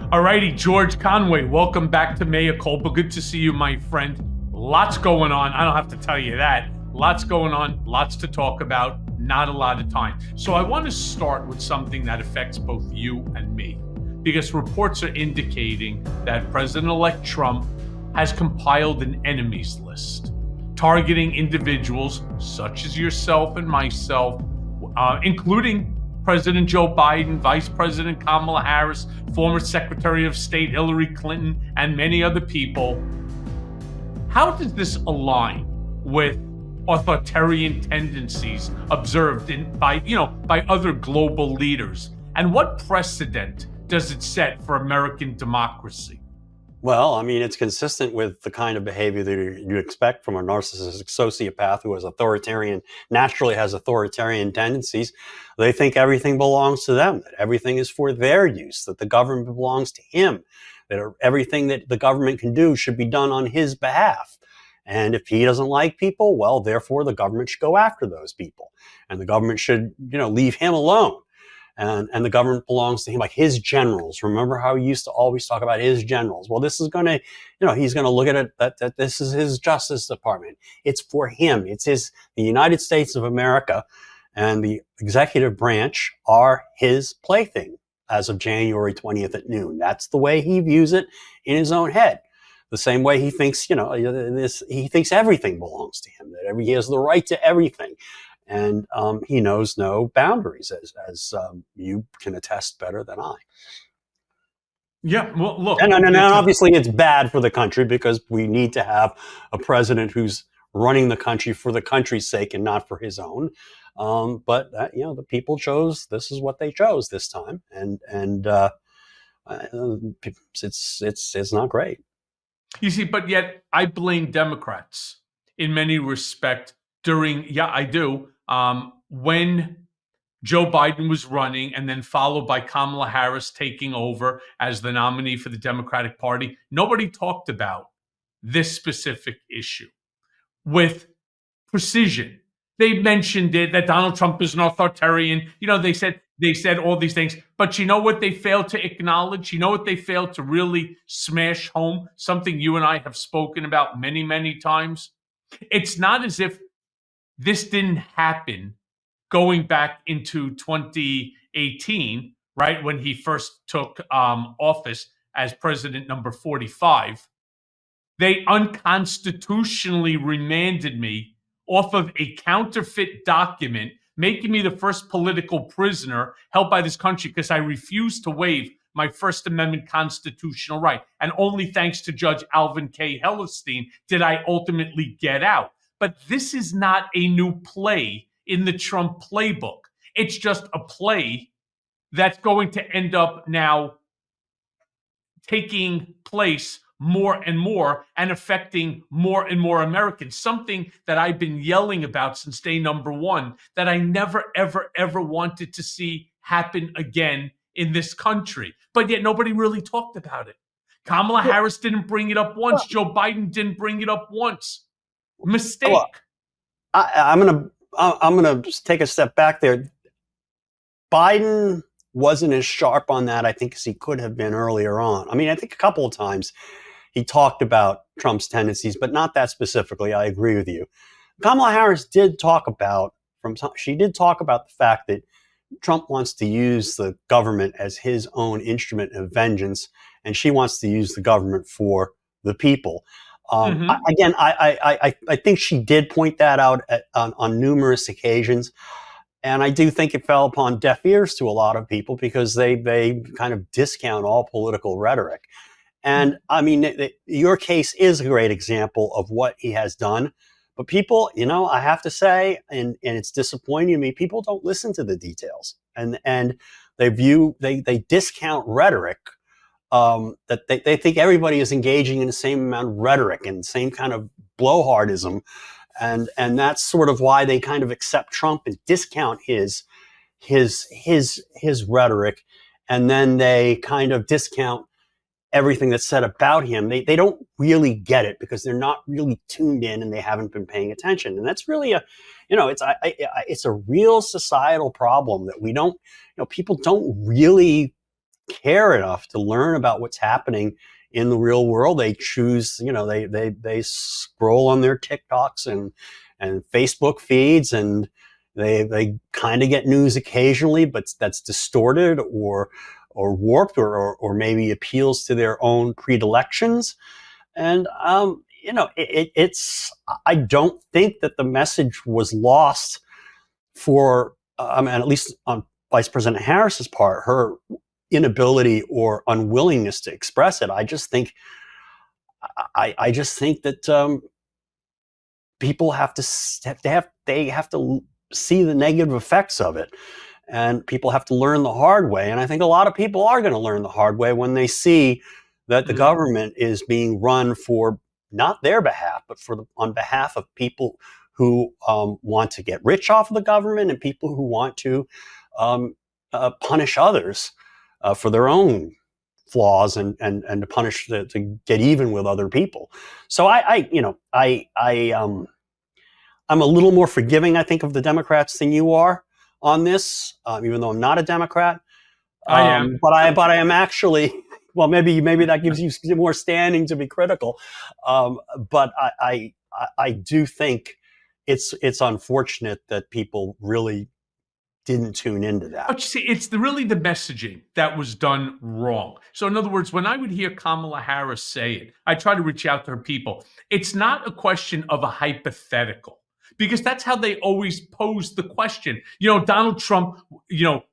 Alrighty, George Conway, welcome back to Mea Culpa. Good to see you, my friend. Lots going on. I don't have to tell you that. Lots going on, lots to talk about, not a lot of time. So I want to start with something that affects both you and me, because reports are indicating that President-elect Trump has compiled an enemies list, targeting individuals such as yourself and myself, including President Joe Biden, Vice President Kamala Harris, former Secretary of State Hillary Clinton, and many other people. How does this align with authoritarian tendencies observed by other global leaders? And what precedent does it set for American democracy? Well, I mean, it's consistent with the kind of behavior that you expect from a narcissistic sociopath who is naturally has authoritarian tendencies. They think everything belongs to them, that everything is for their use, that the government belongs to him, that everything that the government can do should be done on his behalf. And if he doesn't like people, well, therefore the government should go after those people. And the government should, leave him alone. And the government belongs to him, like his generals. Remember how he used to always talk about his generals? Well, this is going to, he's going to look at it that this is his Justice Department. It's for him. The United States of America and the executive branch are his plaything as of January 20th at noon. That's the way he views it in his own head. The same way he thinks, he thinks everything belongs to him, that he has the right to everything. And he knows no boundaries, as you can attest better than I. Yeah, well, look. And obviously it's bad for the country because we need to have a president who's running the country for the country's sake and not for his own. But the people chose. This is what they chose this time, and it's not great. You see, but yet I blame Democrats in many respects I do. When Joe Biden was running and then followed by Kamala Harris taking over as the nominee for the Democratic Party, nobody talked about this specific issue with precision. They mentioned it, that Donald Trump is an authoritarian. They said all these things, but you know what they failed to acknowledge? You know what they failed to really smash home? Something you and I have spoken about many, many times. It's not as if this didn't happen going back into 2018, right, when he first took office as president number 45. They unconstitutionally remanded me off of a counterfeit document, making me the first political prisoner held by this country because I refused to waive my First Amendment constitutional right. And only thanks to Judge Alvin K. Hellerstein did I ultimately get out. But this is not a new play in the Trump playbook. It's just a play that's going to end up now taking place more and more and affecting more and more Americans. Something that I've been yelling about since day number one, that I never, ever, ever wanted to see happen again in this country. But yet nobody really talked about it. Kamala Harris didn't bring it up once. Joe Biden didn't bring it up once. Mistake. Well, I'm gonna just take a step back there. Biden wasn't as sharp on that, I think, as he could have been earlier on. I mean, I think a couple of times he talked about Trump's tendencies, but not that specifically. I agree with you. Kamala Harris did talk about the fact that Trump wants to use the government as his own instrument of vengeance, and she wants to use the government for the people. I think she did point that out on numerous occasions. And I do think it fell upon deaf ears to a lot of people because they kind of discount all political rhetoric. And I mean, your case is a great example of what he has done. But people, I have to say, and it's disappointing to me, people don't listen to the details. And they discount rhetoric. That they think everybody is engaging in the same amount of rhetoric and the same kind of blowhardism, and that's sort of why they kind of accept Trump and discount his rhetoric, and then they kind of discount everything that's said about him. They don't really get it because they're not really tuned in and they haven't been paying attention, and that's really it's a real societal problem that we don't, people don't really care enough to learn about what's happening in the real world. They choose, they scroll on their TikToks and Facebook feeds, and they kind of get news occasionally, but that's distorted or warped or maybe appeals to their own predilections. And it's I don't think that the message was lost for at least on Vice President Harris's part, her inability or unwillingness to express it. I just think that people have to see the negative effects of it, and people have to learn the hard way. And I think a lot of people are going to learn the hard way when they see that the government is being run for not their behalf, but on behalf of people who want to get rich off of the government, and people who want to punish others for their own flaws and to punish to get even with other people. So I'm a little more forgiving, I think, of the Democrats than you are on this, even though I'm not a Democrat. I am, but I am actually. Well, maybe that gives you more standing to be critical. But I do think it's unfortunate that people really didn't tune into that. But you see, it's really the messaging that was done wrong. So in other words, when I would hear Kamala Harris say it, I try to reach out to her people. It's not a question of a hypothetical, because that's how they always pose the question. Donald Trump,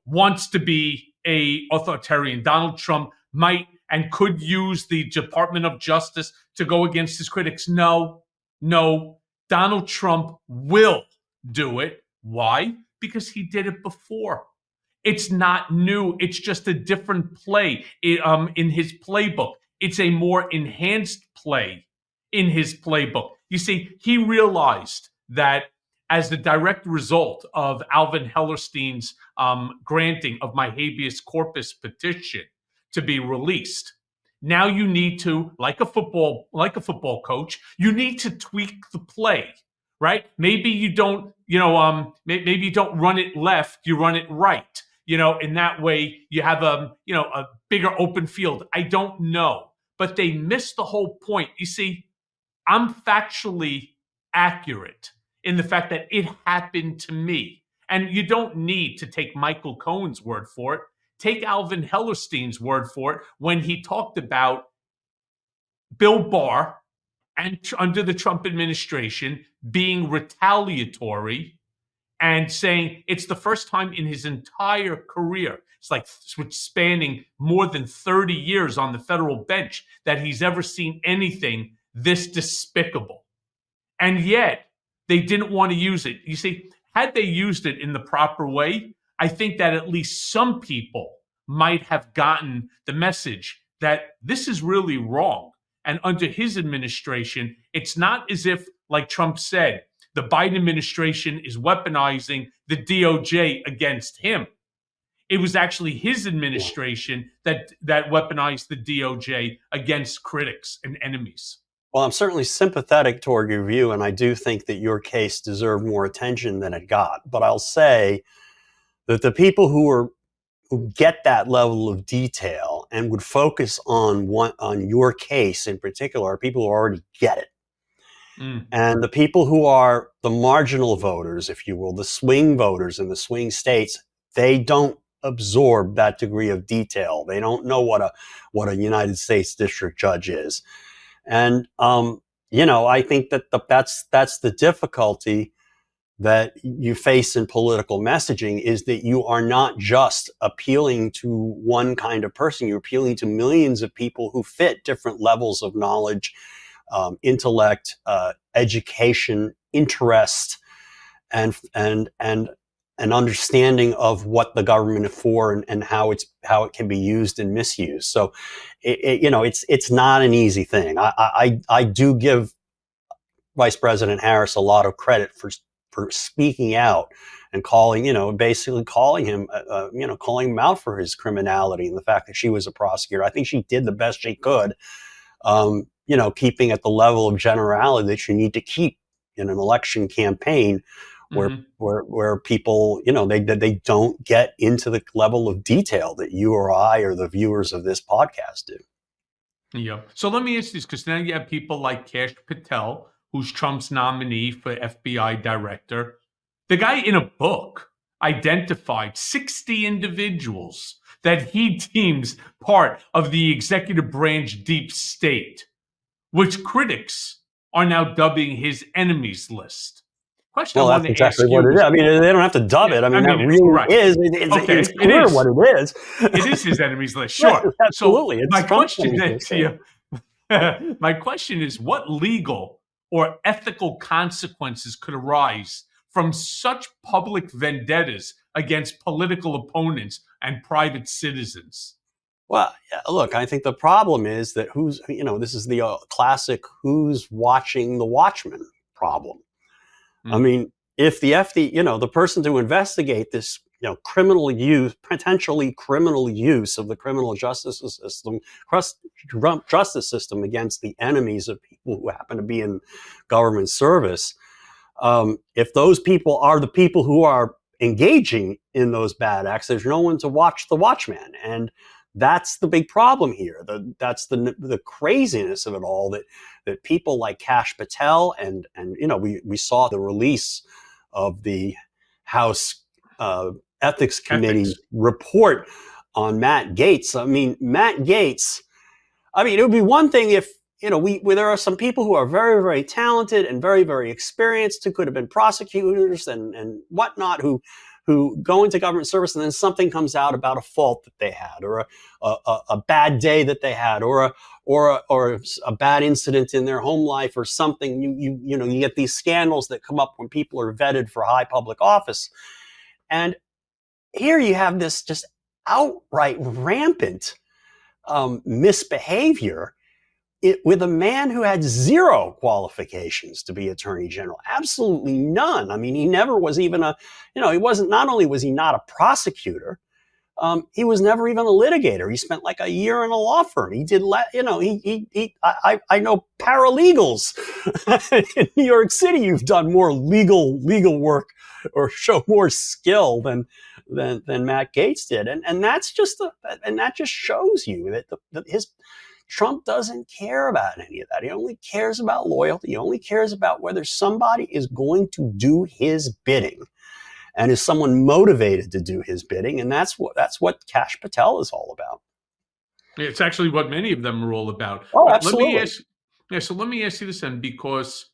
wants to be a authoritarian. Donald Trump might and could use the Department of Justice to go against his critics. No. Donald Trump will do it. Why? Because he did it before. It's not new. It's just a different play in his playbook. It's a more enhanced play in his playbook. You see, he realized that as the direct result of Alvin Hellerstein's granting of my habeas corpus petition to be released, now you need to, like a football coach, you need to tweak the play, right? Maybe you don't, maybe you don't run it left, you run it right. In that way you have a bigger open field. I don't know, but they missed the whole point. You see, I'm factually accurate in the fact that it happened to me. And you don't need to take Michael Cohen's word for it. Take Alvin Hellerstein's word for it when he talked about Bill Barr and under the Trump administration being retaliatory and saying it's the first time in his entire career, it's like spanning more than 30 years on the federal bench, that he's ever seen anything this despicable. And yet they didn't want to use it. You see, had they used it in the proper way, I think that at least some people might have gotten the message that this is really wrong. And under his administration, it's not as if, like Trump said, the Biden administration is weaponizing the DOJ against him. It was actually his administration that weaponized the DOJ against critics and enemies. Well, I'm certainly sympathetic toward your view, and I do think that your case deserved more attention than it got. But I'll say that the people who get that level of detail and would focus on your case in particular are people who already get it. And the people who are the marginal voters, if you will, the swing voters in the swing states, they don't absorb that degree of detail. They don't know what a United States district judge is. And I think that's the difficulty that you face in political messaging, is that you are not just appealing to one kind of person. You're appealing to millions of people who fit different levels of knowledge, intellect, education, interest, and an understanding of what the government is for and how it can be used and misused. So, it's not an easy thing. I do give Vice President Harris a lot of credit for speaking out and basically calling him out for his criminality and the fact that she was a prosecutor. I think she did the best she could, keeping at the level of generality that you need to keep in an election campaign Mhm. where people, they don't get into the level of detail that you or I or the viewers of this podcast do. Yeah. So let me ask this, because now you have people like Kash Patel, who's Trump's nominee for FBI director. The guy in a book identified 60 individuals that he deems part of the executive branch deep state, which critics are now dubbing his enemies list. Question I Well, want that's to exactly ask what you it is. is, I mean, they don't have to dub yeah, it. I I mean, that mean, really right. is. Okay, It's it clear is. what it is. It is his enemies list, Yes, sure. So absolutely. my It's Trump's question enemies then list. to you, my question is, what legal or ethical consequences could arise from such public vendettas against political opponents and private citizens? Well, yeah, look, I think the problem is that this is the classic who's watching the Watchmen problem. I Mm. mean, if the the person to investigate this, criminal use, potentially criminal use of the criminal justice system against the enemies of people who happen to be in government service, if those people are the people who are engaging in those bad acts, there's no one to watch the Watchman, and that's the big problem here. That's the craziness of it all. That people like Kash Patel and we saw the release of the House Ethics Committee Ethics. report on Matt Gaetz. I mean, Matt Gaetz. I mean, it would be one thing if there are some people who are very, very talented and very, very experienced who could have been prosecutors and whatnot who go into government service, and then something comes out about a fault that they had, or a bad day that they had, or a bad incident in their home life, or something. You get these scandals that come up when people are vetted for high public office, and here you have this just outright rampant misbehavior with a man who had zero qualifications to be attorney general, absolutely none. I mean, he never was even he wasn't, not only was he not a prosecutor, he was never even a litigator. He spent like a year in a law firm. He did, I know paralegals in New York City who've done more legal work or show more skill than Matt Gaetz did. And that's just and that just shows you that his Trump doesn't care about any of that. He only cares about loyalty. He only cares about whether somebody is going to do his bidding, and is someone motivated to do his bidding. And that's what Kash Patel is all about. It's actually what many of them are all about. Oh, But let me absolutely. ask, yeah, so let me ask you this then, because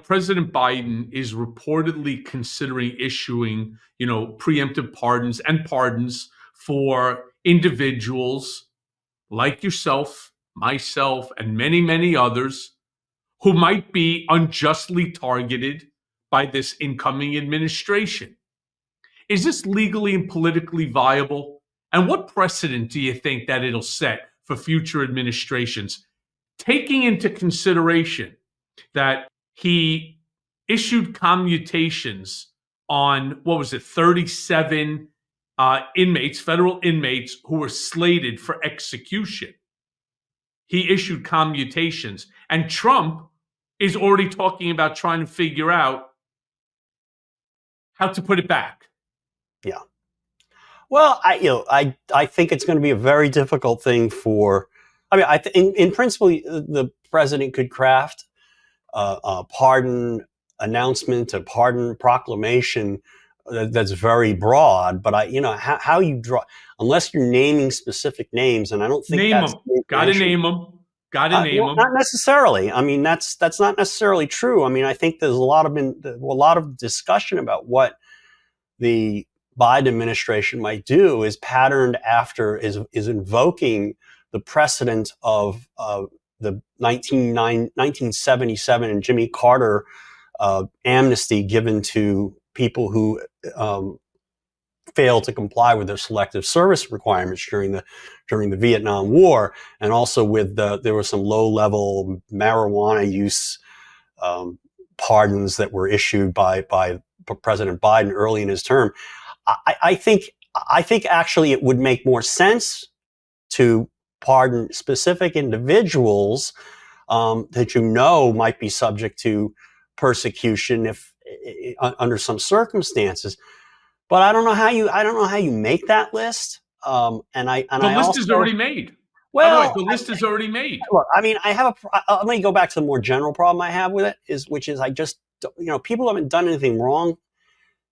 President Biden is reportedly considering issuing, preemptive pardons and pardons for individuals like yourself, myself, and many, many others who might be unjustly targeted by this incoming administration. Is this legally and politically viable? And what precedent do you think that it'll set for future administrations, taking into consideration that he issued commutations on, what was it, 37 inmates, federal inmates who were slated for execution? He issued commutations. And Trump is already talking about trying to figure out how to put it back. Yeah. Well, I think it's going to be a very difficult thing for. I mean, in principle, the president could craft a pardon announcement, a pardon proclamation that's very broad. But how you draw, unless you're naming specific names, and I don't think Name that's them. the Got to intention. name them. Got to name Well, them. not necessarily. I mean, that's not necessarily true. I mean, I think there's a lot of discussion about what the Biden administration might do is patterned after is invoking the precedent of the 1977 and Jimmy Carter amnesty given to people who failed to comply with their selective service requirements during the Vietnam War, and also with there was some low level marijuana use pardons that were issued by President Biden early in his term. I think actually it would make more sense to pardon specific individuals that might be subject to persecution under some circumstances. But I don't know how you make that list. The list is already made. By the way, Well, the list is already made. look, I mean, let me go back to the more general problem I have with it, which is I just, people who haven't done anything wrong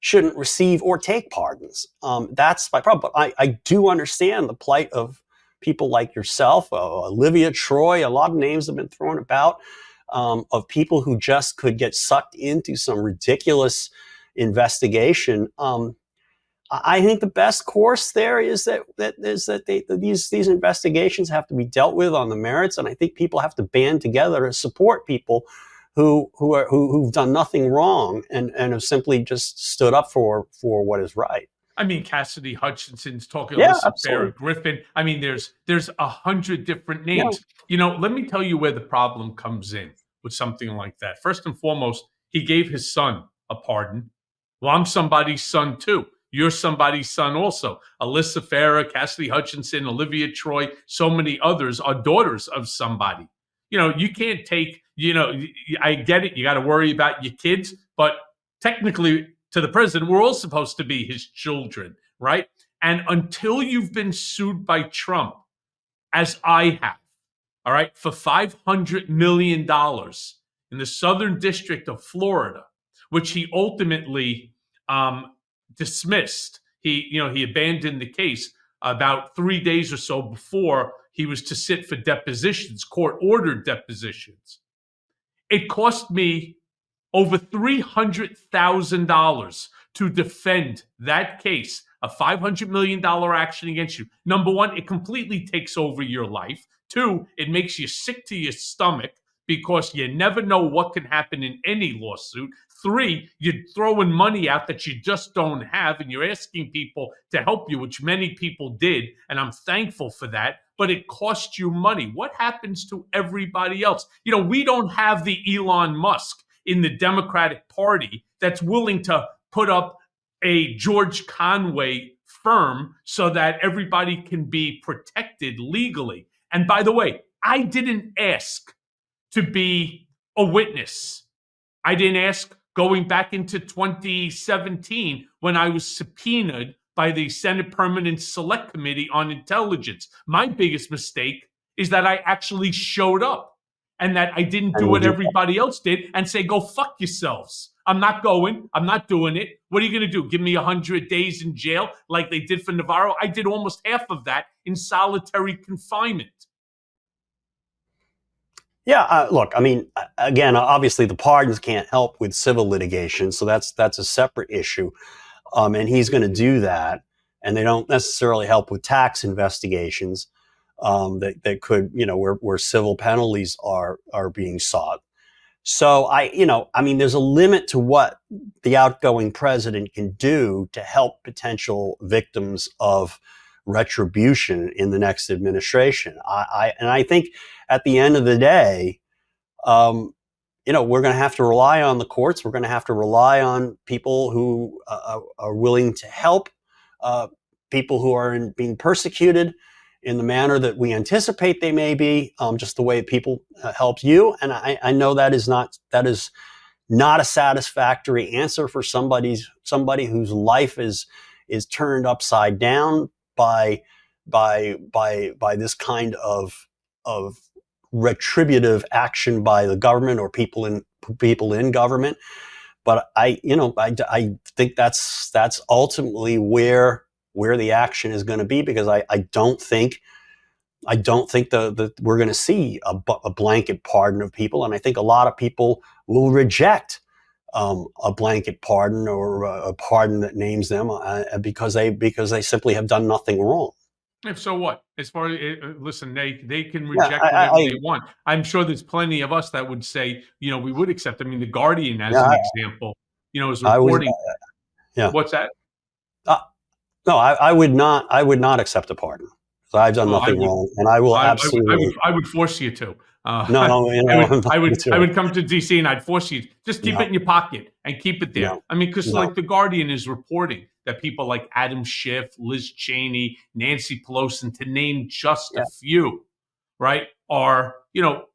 shouldn't receive or take pardons. That's my problem. But I do understand the plight of people like yourself, Olivia Troy, a lot of names have been thrown about, of people who just could get sucked into some ridiculous investigation. I think the best course there is that these investigations have to be dealt with on the merits, and I think people have to band together to support people who've done nothing wrong and have simply just stood up for what is right. I mean, Cassidy Hutchinson's talking, Yeah, Alyssa absolutely. Farah Griffin. I mean, there's 100 different names. Let me tell you where the problem comes in with something like that. First and foremost, he gave his son a pardon. Well, I'm somebody's son too. You're somebody's son also. Alyssa Farah, Cassidy Hutchinson, Olivia Troy, so many others are daughters of somebody. You can't take, I get it. You got to worry about your kids, but technically to the president, we're all supposed to be his children, right? And until you've been sued by Trump, as I have, all right, for $500 million in the Southern District of Florida, which he ultimately dismissed. He abandoned the case about 3 days or so before he was to sit for depositions, court-ordered depositions. It cost me over $300,000 to defend that case, a $500 million action against you. Number one, it completely takes over your life. Two, it makes you sick to your stomach because you never know what can happen in any lawsuit. Three, you're throwing money out that you just don't have, and you're asking people to help you, which many people did, and I'm thankful for that, but it costs you money. What happens to everybody else? We don't have the Elon Musk in the Democratic Party that's willing to put up a George Conway firm so that everybody can be protected legally. And by the way, I didn't ask to be a witness. I didn't ask going back into 2017 when I was subpoenaed by the Senate Permanent Select Committee on Intelligence. My biggest mistake is that I actually showed up and that I didn't do what everybody else did and say, go fuck yourselves. I'm not going. I'm not doing it. What are you going to do? Give me 100 days in jail like they did for Navarro? I did almost half of that in solitary confinement. Yeah, look, I mean, again, obviously the pardons can't help with civil litigation, so that's a separate issue, and he's going to do that, and they don't necessarily help with tax investigations that could, where civil penalties are being sought. So I mean, there's a limit to what the outgoing president can do to help potential victims of retribution in the next administration. I think at the end of the day, we're going to have to rely on the courts. We're going to have to rely on people who are willing to help people who are being persecuted in the manner that we anticipate they may be, just the way people help you. And I know that is not a satisfactory answer for somebody whose life is turned upside down by this kind of retributive action by the government or people in government. But I think that's ultimately where the action is going to be, because I don't think that we're going to see a blanket pardon of people, and I think a lot of people will reject a blanket pardon or a pardon that names them because they simply have done nothing wrong. If so, what? As far as listen, they can reject whatever they want. I'm sure there's plenty of us that would say, we would accept. I mean, the Guardian, as an example, is reporting. What's that? No, I would not accept a pardon. So I've done nothing wrong, and I will absolutely. I would force you to. No, I would come to DC and I'd force you just keep it in your pocket and keep it there. No. I mean, because like the Guardian is reporting that people like Adam Schiff, Liz Cheney, Nancy Pelosi, to name just a few, right, are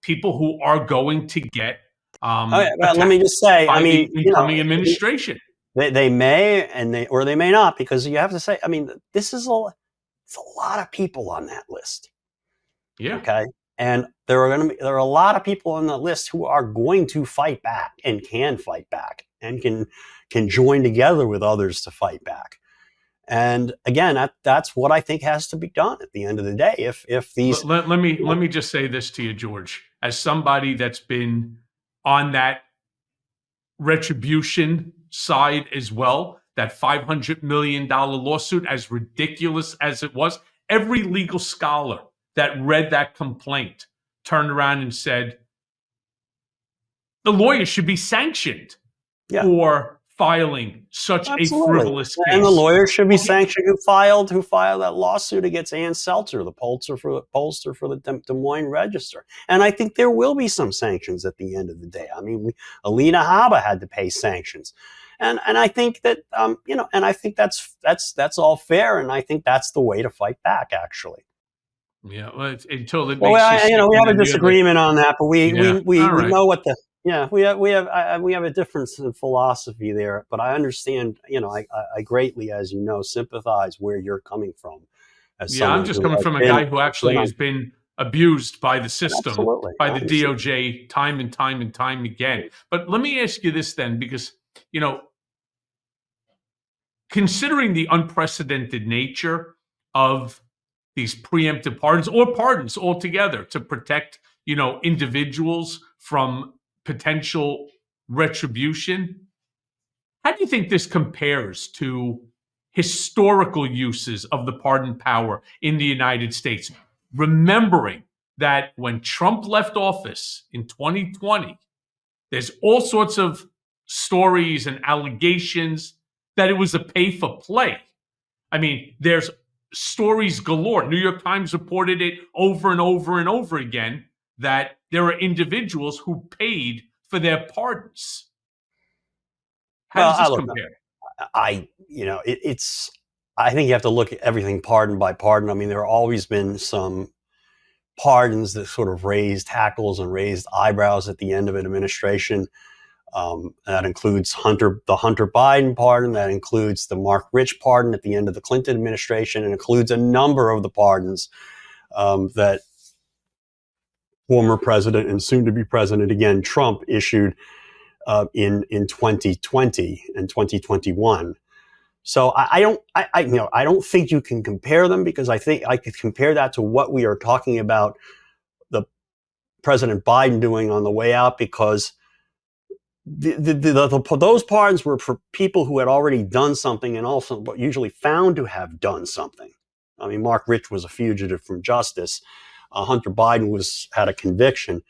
people who are going to get Well, let me attacked just say, I by the mean, incoming administration. they may or they may not, because you have to say, I mean, it's a lot of people on that list. Yeah. Okay. And there are a lot of people on the list who are going to fight back and can fight back and can join together with others to fight back. And again, that's what I think has to be done at the end of the day. If these Let me just say this to you, George, as somebody that's been on that retribution side as well, that $500 million lawsuit, as ridiculous as it was, every legal scholar that read that complaint turned around and said the lawyer should be sanctioned yeah, for filing such a absolutely. frivolous And the case. lawyer should be sanctioned who filed that lawsuit against Ann Seltzer, the pollster for the Des Moines Register. And I think there will be some sanctions at the end of the day. I mean, Alina Habba had to pay sanctions. And I think that and I think that's all fair, and I think that's the way to fight back, actually. Yeah, well, until it Well, makes you sick, we and have a then you have like, disagreement on that, but yeah, all we right. know what the we have a difference in philosophy there. But I understand, I greatly, as you know, sympathize where you're coming from as Yeah, I'm someone just who coming has from a been, guy who actually on. has been abused by the system, Absolutely, by I the understand. DOJ, time and time and time again. But let me ask you this then, because, considering the unprecedented nature of these preemptive pardons or pardons altogether to protect, individuals from potential retribution, how do you think this compares to historical uses of the pardon power in the United States? Remembering that when Trump left office in 2020, there's all sorts of stories and allegations that it was a pay for play. I mean, there's stories galore. New York Times reported it over and over and over again that there are individuals who paid for their pardons. How Well, does this look, compare? it's. I think you have to look at everything pardon by pardon. I mean, there have always been some pardons that sort of raised hackles and raised eyebrows at the end of an administration. That includes the Hunter Biden pardon. That includes the Mark Rich pardon at the end of the Clinton administration. It includes a number of the pardons that former president and soon to be president again Trump issued in 2020 and 2021. So I don't think you can compare them, because I think I could compare that to what we are talking about the President Biden doing on the way out, because those pardons were for people who had already done something, and also but usually found to have done something. I mean, Mark Rich was a fugitive from justice. Hunter Biden had a conviction.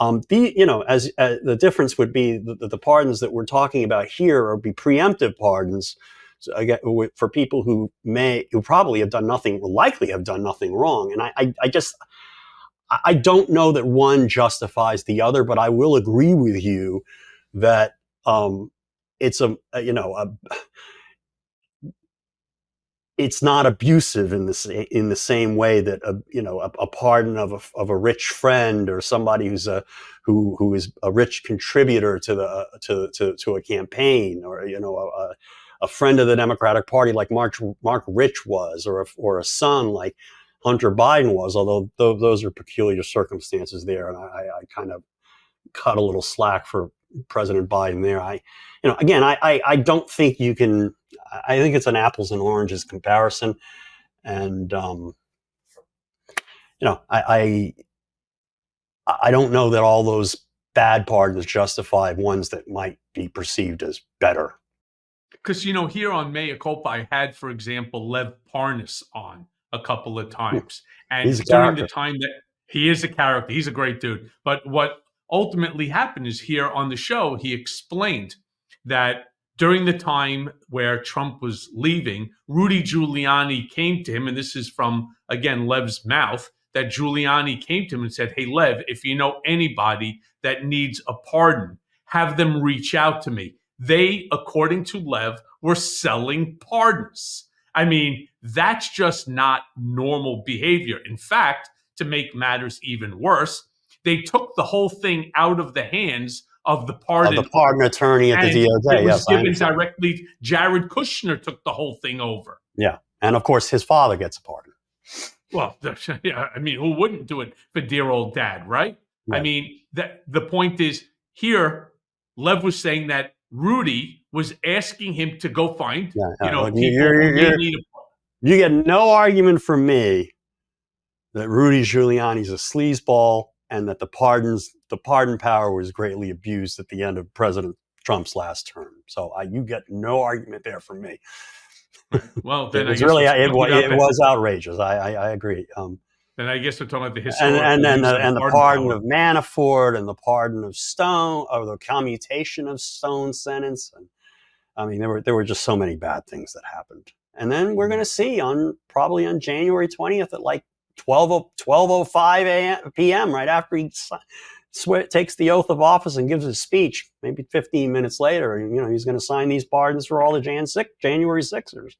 As the difference would be the pardons that we're talking about here would be preemptive pardons. So again, for people who probably have done nothing, will likely have done nothing wrong. And I don't know that one justifies the other, but I will agree with you that it's it's not abusive in the same way that a pardon of a rich friend or somebody who is a rich contributor to a campaign, or a friend of the Democratic Party like Mark Rich was, or a son like Hunter Biden was, although those are peculiar circumstances there, and I kind of cut a little slack for President Biden there. I don't think you can. I think it's an apples and oranges comparison, and I don't know that all those bad pardons justify ones that might be perceived as better. Because, here on Mea Culpa, I had, for example, Lev Parnas on a couple of times. He's a And during the character. time that he is a character, he's a great dude. But what ultimately happened is, here on the show, he explained that during the time where Trump was leaving, Rudy Giuliani came to him, and this is from, again, Lev's mouth, that Giuliani came to him and said, "Hey, Lev, if you know anybody that needs a pardon, have them reach out to me." They, according to Lev, were selling pardons. I mean, that's just not normal behavior. In fact, to make matters even worse, they took the whole thing out of the hands of the Of the pardon. pardon attorney at the And DOJ. it was Yes, I given understand. directly. Jared Kushner took the whole thing over. Yeah, and of course his father gets a pardon. Well, yeah, I mean, who wouldn't do it for dear old dad, right? I Right. mean, the point is here, Lev was saying that Rudy was asking him to go find, Yeah, look, people who may need a. you get no argument from me that Rudy Giuliani's a sleazeball and that the pardon power was greatly abused at the end of President Trump's last term. So you get no argument there from me. Well, then It I was guess really it it was outrageous. I agree. then I guess we're talking about the historical And then use of the pardon pardon power. of Manafort and the pardon of Stone, or the commutation of Stone's sentence. And I mean, there were just so many bad things that happened. And then we're going to see probably on January 20th at like 12:05 p.m. right after he takes the oath of office and gives his speech. Maybe 15 minutes later, he's going to sign these pardons for all the January Sixers.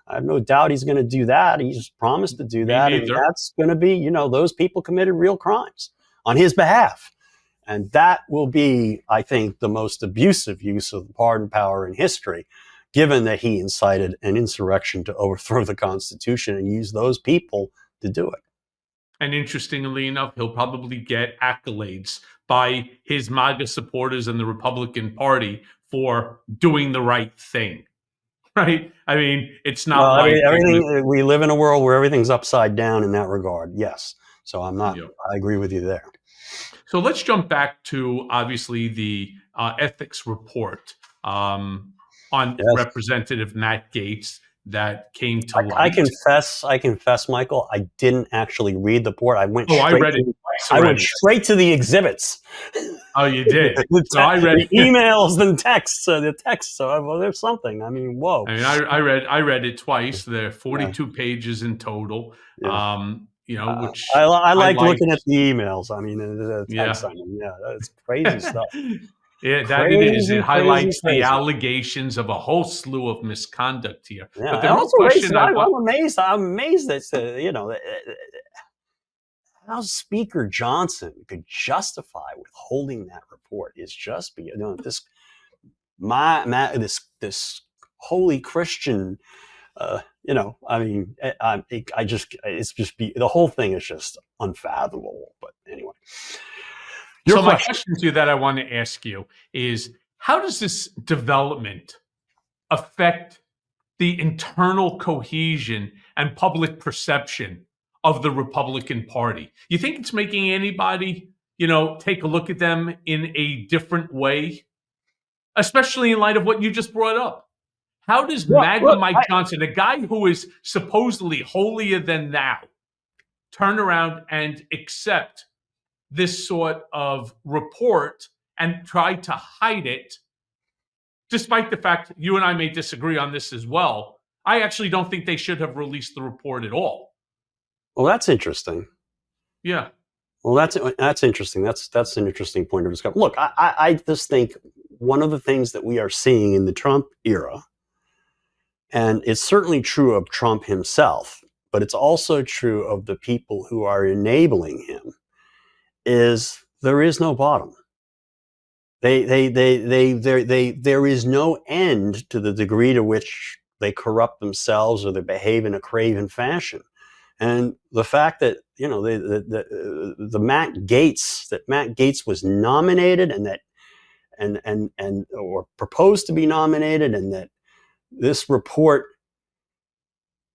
I have no doubt he's going to do that. He's promised to do that, and that's going to be, those people committed real crimes on his behalf. And that will be, I think, the most abusive use of the pardon power in history, given that he incited an insurrection to overthrow the Constitution and use those people to do it. And interestingly enough, he'll probably get accolades by his MAGA supporters and the Republican Party for doing the right thing. Right? I mean, it's not like everything. We live in a world where everything's upside down in that regard. Yes. So I agree with you there. So let's jump back to obviously the ethics report on Representative Matt Gaetz that came to light. I confess, Michael, I didn't actually read the report. I went straight to the exhibits. Oh, you did? So I read the emails and texts. The texts. So there's something. I mean, whoa. I mean, I read it twice. There are 42 pages in total. Yeah. Which I like looking at the emails. I mean, that's crazy stuff. Yeah, that it is. It highlights the allegations of a whole slew of misconduct here. Yeah, but the real question I'm amazed. I'm amazed that how Speaker Johnson could justify withholding that report is just this holy Christian. I mean, the whole thing is just unfathomable. But anyway. My question to you that I want to ask you is, how does this development affect the internal cohesion and public perception of the Republican Party? You think it's making anybody, take a look at them in a different way, especially in light of what you just brought up? How does MAGA Mike Johnson, a guy who is supposedly holier than thou, turn around and accept this sort of report and try to hide it, despite the fact you and I may disagree on this as well? I actually don't think they should have released the report at all. Well, that's interesting. Yeah. Well, that's interesting. That's an interesting point of discussion. Look, I just think one of the things that we are seeing in the Trump era, and it's certainly true of Trump himself, but it's also true of the people who are enabling him, is there is no bottom. There is no end to the degree to which they corrupt themselves or they behave in a craven fashion. And the fact that the Matt Gaetz was nominated or proposed to be nominated, and that this report,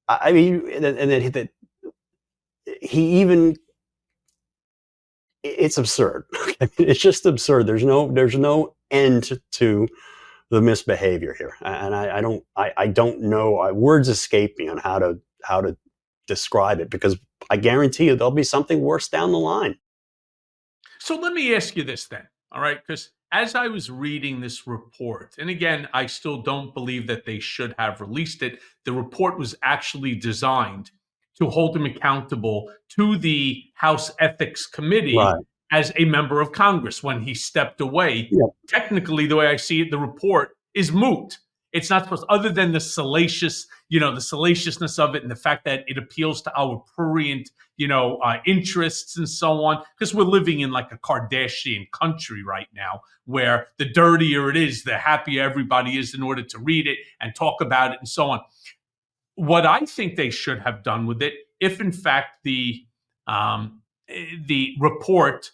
I mean, and that he even. It's absurd. I mean, it's just absurd. There's no end to the misbehavior here, and I don't know. Words escape me on how to describe it, because I guarantee you there'll be something worse down the line. So let me ask you this then, all right? Because as I was reading this report, and again, I still don't believe that they should have released it. The report was actually designed to hold him accountable to the House Ethics Committee as a member of Congress when he stepped away. Yeah. Technically, the way I see it, the report is moot. It's not supposed, other than the salacious, the salaciousness of it and the fact that it appeals to our prurient, interests and so on. Because we're living in like a Kardashian country right now, where the dirtier it is, the happier everybody is in order to read it and talk about it and so on. What I think they should have done with it, if in fact the report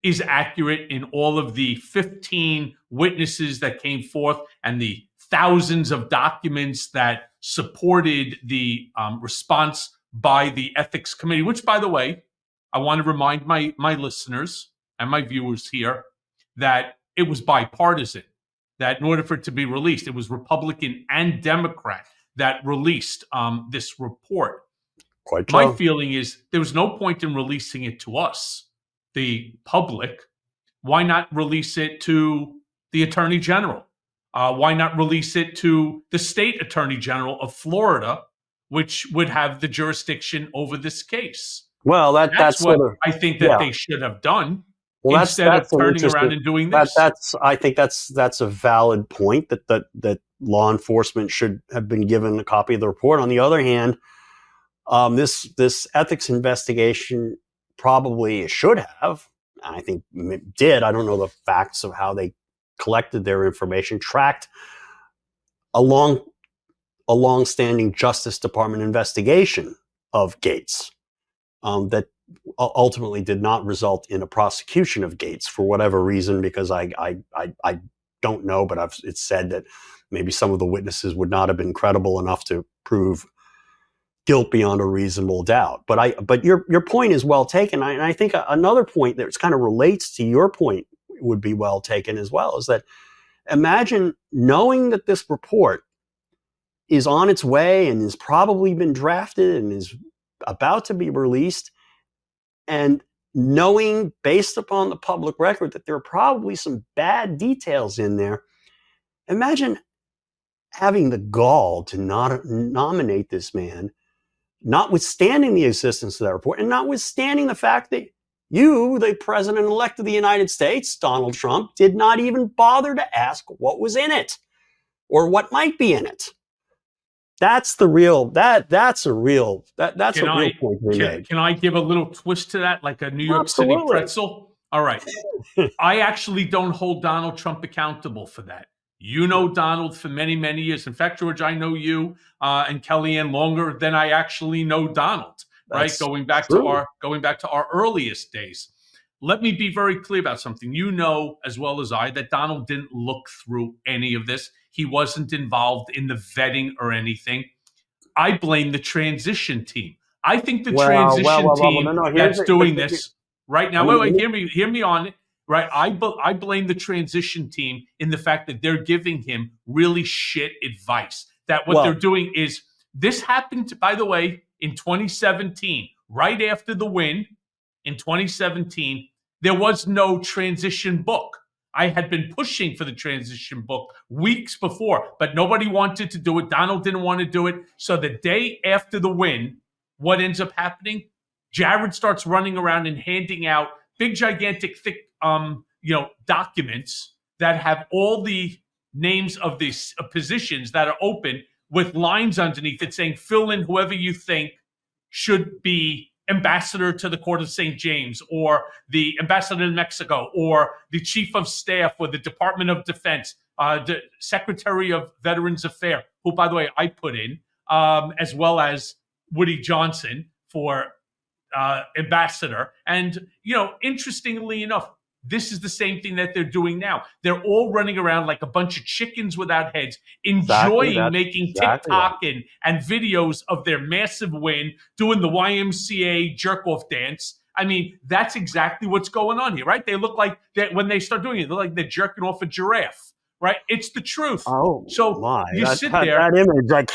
is accurate in all of the 15 witnesses that came forth and the thousands of documents that supported the response by the ethics committee, which, by the way, I want to remind my listeners and my viewers here that it was bipartisan, that in order for it to be released, it was Republican and Democrat that released this report. Quite true. My feeling is there was no point in releasing it to us, the public. Why not release it to the Attorney General? Why not release it to the state Attorney General of Florida, which would have the jurisdiction over this case? Well, that's what sort of, I think that they should have done, well, instead of turning around and doing this. I think that's a valid point, that law enforcement should have been given a copy of the report. On the other hand, this ethics investigation probably should have, I think it did, I don't know the facts of how they collected their information, tracked a long-standing Justice Department investigation of Gaetz that ultimately did not result in a prosecution of Gaetz for whatever reason, because I don't know, but it's said that maybe some of the witnesses would not have been credible enough to prove guilt beyond a reasonable doubt. But your point is well taken. And I think another point that kind of relates to your point would be well taken as well, is that imagine knowing that this report is on its way and has probably been drafted and is about to be released, and knowing based upon the public record that there are probably some bad details in there. Imagine having the gall to not nominate this man, notwithstanding the existence of that report, and notwithstanding the fact that you, the president-elect of the United States, Donald Trump, did not even bother to ask what was in it or what might be in it. That's a real point to be made. Can I give a little twist to that, like a New York Absolutely. City pretzel? All right. I actually don't hold Donald Trump accountable for that. You know Donald for many, many years. In fact, George, I know you and Kellyanne longer than I actually know Donald. Right, going back to our earliest days. Let me be very clear about something. You know as well as I that Donald didn't look through any of this. He wasn't involved in the vetting or anything. I blame the transition team. I think the transition team that's doing this right now. Wait, hear me on it. Right, I blame the transition team in the fact that they're giving him really shit advice. That what they're doing is, this happened, by the way, in 2017, right after the win in 2017, there was no transition book. I had been pushing for the transition book weeks before, but nobody wanted to do it. Donald didn't want to do it. So the day after the win, what ends up happening? Jared starts running around and handing out big, gigantic, thick, documents that have all the names of these positions that are open, with lines underneath it saying, fill in whoever you think should be ambassador to the Court of St. James, or the ambassador to Mexico, or the chief of staff for the Department of Defense, the secretary of Veterans Affairs, who, by the way, I put in, as well as Woody Johnson for ambassador. And, interestingly enough, this is the same thing that they're doing now. They're all running around like a bunch of chickens without heads, enjoying making TikTok and videos of their massive win, doing the YMCA jerk-off dance. I mean, that's exactly what's going on here, right? They look like that when they start doing it, they look like they're jerking off a giraffe, right? It's the truth. Oh, so my. You sit there. That image, I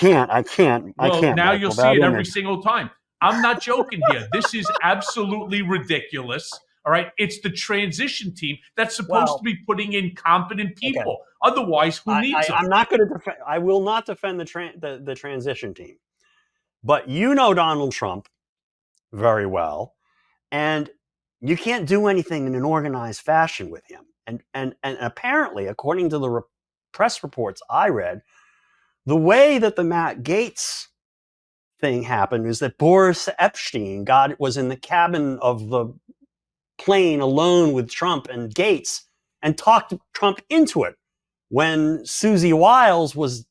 can't. Now you'll see it every single time. I'm not joking here. This is absolutely ridiculous. All right, it's the transition team that's supposed to be putting in competent people. Okay. Otherwise, who needs them? I'm not going to defend. I will not defend the transition team. But you know Donald Trump very well, and you can't do anything in an organized fashion with him. And apparently, according to the press reports I read, The way that the Matt Gaetz thing happened is that Boris Epstein was in the cabin of the plane alone with Trump and Gaetz and talked Trump into it when Susie Wiles was,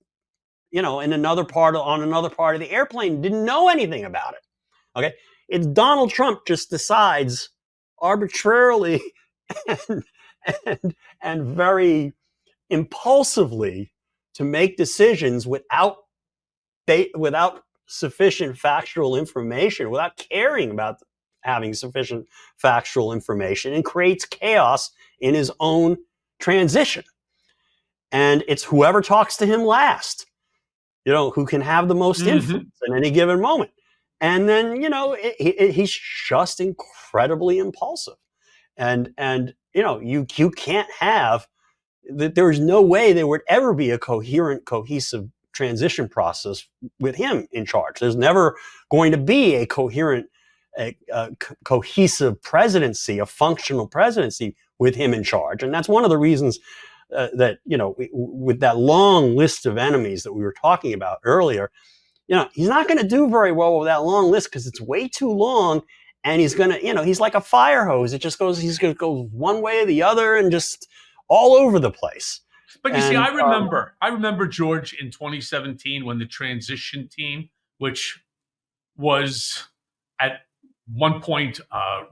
in another part on another part of the airplane, didn't know anything about it. Okay, it's Donald Trump just decides arbitrarily and, and very impulsively to make decisions without sufficient factual information, without caring about having sufficient factual information, and creates chaos in his own transition. And it's whoever talks to him last, who can have the most influence at any given moment. And then, he's just incredibly impulsive. And you can't have, there's no way there would ever be a coherent, cohesive transition process with him in charge. There's never going to be a coherent, cohesive presidency, a functional presidency with him in charge. And that's one of the reasons that, with that long list of enemies that we were talking about earlier, he's not going to do very well with that long list because it's way too long. And he's going to, he's like a fire hose. He's going to go one way or the other and just all over the place. But you see, I remember, George, in 2017 when the transition team, which was at one point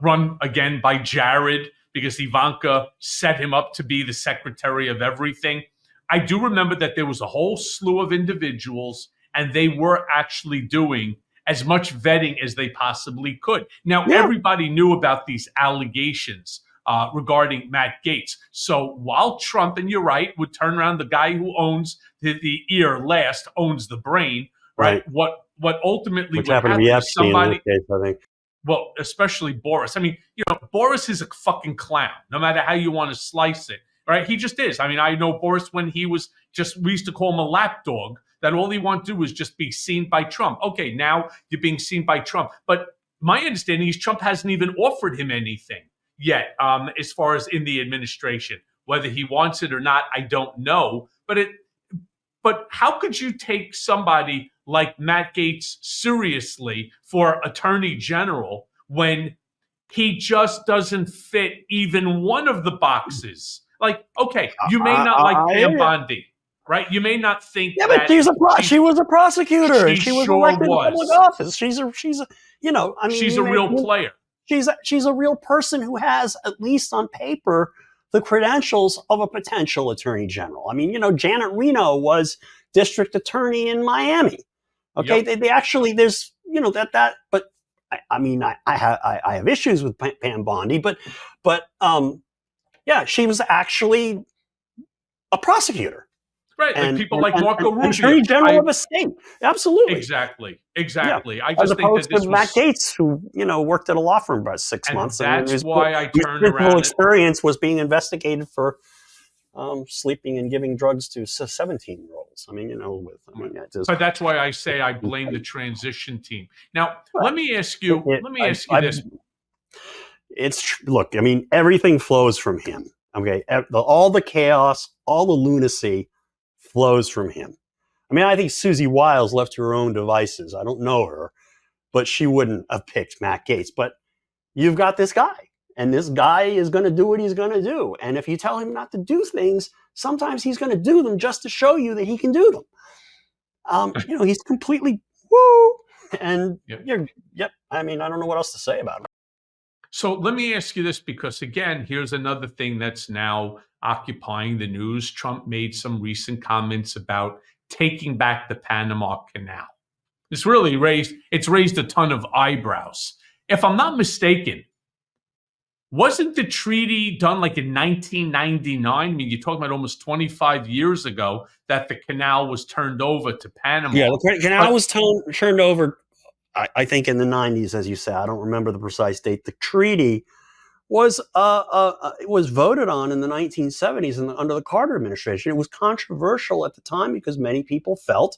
run again by Jared because Ivanka set him up to be the secretary of everything. I do remember that there was a whole slew of individuals and they were actually doing as much vetting as they possibly could. Now, everybody knew about these allegations regarding Matt Gaetz. So while Trump, and you're right, would turn around, the guy who owns the ear last owns the brain, right? What ultimately Which would happened happen to be is somebody, Epstein in this case, I think. well, especially Boris. I mean, Boris is a fucking clown, no matter how you want to slice it, right? He just is. I mean, I know Boris when he was we used to call him a lapdog, that all he wanted to do was just be seen by Trump. Okay, now you're being seen by Trump. But my understanding is Trump hasn't even offered him anything yet, as far as in the administration. Whether he wants it or not, I don't know. But how could you take somebody like Matt Gaetz seriously for attorney general when he just doesn't fit even one of the boxes? Like, okay, you may not like Pam Bondi, right? You may not think but she was a prosecutor. She was elected in public office. She's a real player. She's a real person who has, at least on paper, the credentials of a potential attorney general. I mean, Janet Reno was district attorney in Miami. Okay, they actually, there's, but I have issues with Pam Bondi, but she was actually a prosecutor. Right, like people like Marco Rubio. Attorney General of a state. Absolutely. Exactly. Yeah. I just think that this Matt Gaetz, who, worked at a law firm for about 6 months. That's why I turned around. His experience was being investigated for sleeping and giving drugs to 17-year-olds. But that's why I say I blame the transition team. Now, let me ask you this. Look, everything flows from him. Okay, all the chaos, all the lunacy flows from him. I think Susie Wiles, left to her own devices, I don't know her, but she wouldn't have picked Matt Gaetz. But you've got this guy, and this guy is going to do what he's going to do. And if you tell him not to do things, sometimes he's going to do them just to show you that he can do them. He's completely woo. And I don't know what else to say about him. So let me ask you this, because again, here's another thing that's now occupying the news. Trump made some recent comments about taking back the Panama Canal. This really raised a ton of eyebrows. If I'm not mistaken, wasn't the treaty done like in 1999? I mean, you're talking about almost 25 years ago that the canal was turned over to Panama. Yeah, the canal was turned over, I think, in the 90s, as you say. I don't remember the precise date. The treaty was voted on in the 1970s under the Carter administration. It was controversial at the time because many people felt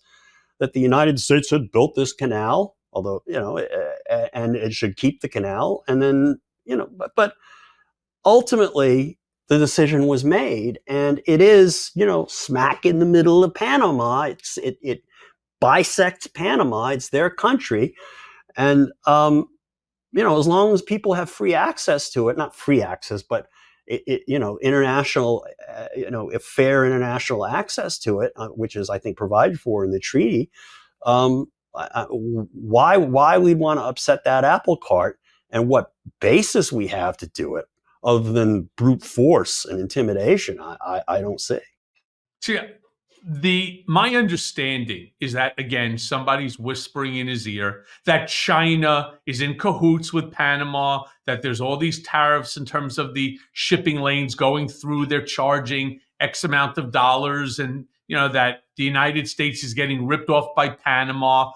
that the United States had built this canal, although, and it should keep the canal. And then, but ultimately, the decision was made, and it is, smack in the middle of Panama. It bisects Panama. It's their country, and as long as people have free access to it, not free access, but international, fair international access to it, which is, I think, provided for in the treaty. Why we'd want to upset that apple cart, and what basis we have to do it, other than brute force and intimidation, I don't see. See, my understanding is that, again, somebody's whispering in his ear that China is in cahoots with Panama, that there's all these tariffs in terms of the shipping lanes going through, they're charging X amount of dollars, and that the United States is getting ripped off by Panama.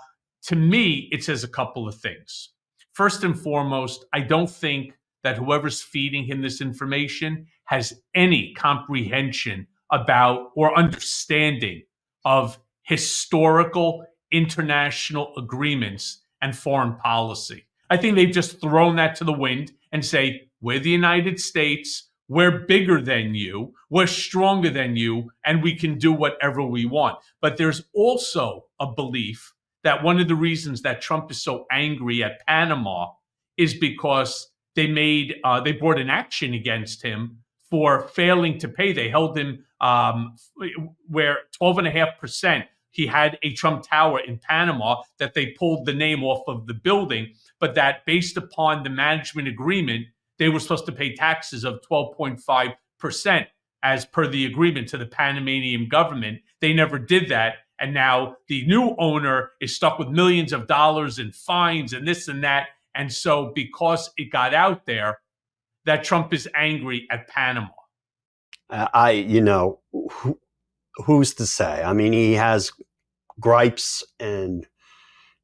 To me, it says a couple of things. First and foremost, I don't think that whoever's feeding him this information has any comprehension about or understanding of historical international agreements and foreign policy. I think they've just thrown that to the wind and say, we're the United States, we're bigger than you, we're stronger than you, and we can do whatever we want. But there's also a belief that one of the reasons that Trump is so angry at Panama is because they brought an action against him for failing to pay. They held him where 12.5%. He had a Trump Tower in Panama that they pulled the name off of the building, but that based upon the management agreement, they were supposed to pay taxes of 12.5% as per the agreement to the Panamanian government. They never did that. And now the new owner is stuck with millions of dollars in fines and this and that. And so because it got out there, that Trump is angry at Panama. Who's to say? I mean, he has gripes, and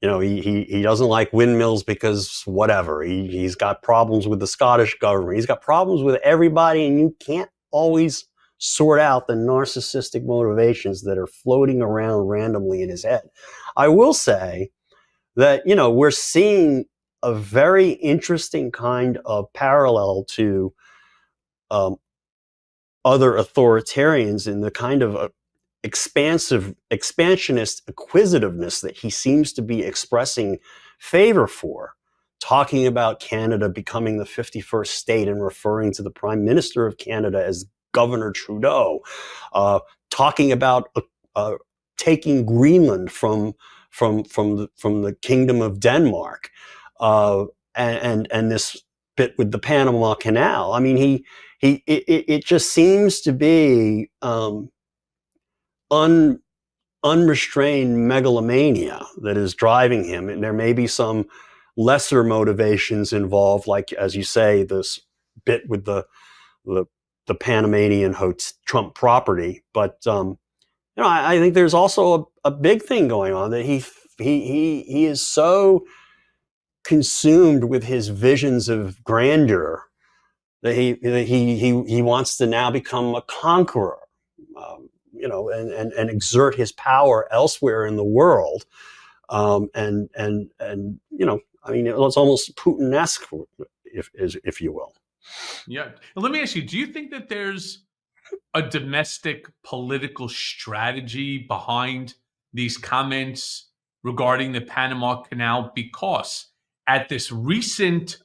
he doesn't like windmills because whatever. He's got problems with the Scottish government. He's got problems with everybody, and you can't always sort out the narcissistic motivations that are floating around randomly in his head. I will say that we're seeing a very interesting kind of parallel to other authoritarians in the kind of expansionist acquisitiveness that he seems to be expressing favor for, talking about Canada becoming the 51st state and referring to the Prime Minister of Canada as Governor Trudeau, talking about taking Greenland from the Kingdom of Denmark, and this bit with the Panama Canal. I mean, it just seems to be unrestrained megalomania that is driving him, and there may be some lesser motivations involved, like, as you say, this bit with the Panamanian Trump property. But I think there's also a big thing going on, that he is so consumed with his visions of grandeur that he wants to now become a conqueror, and exert his power elsewhere in the world. I mean, it's almost Putin-esque, if you will. Yeah. Let me ask you, do you think that there's a domestic political strategy behind these comments regarding the Panama Canal? Because at this recent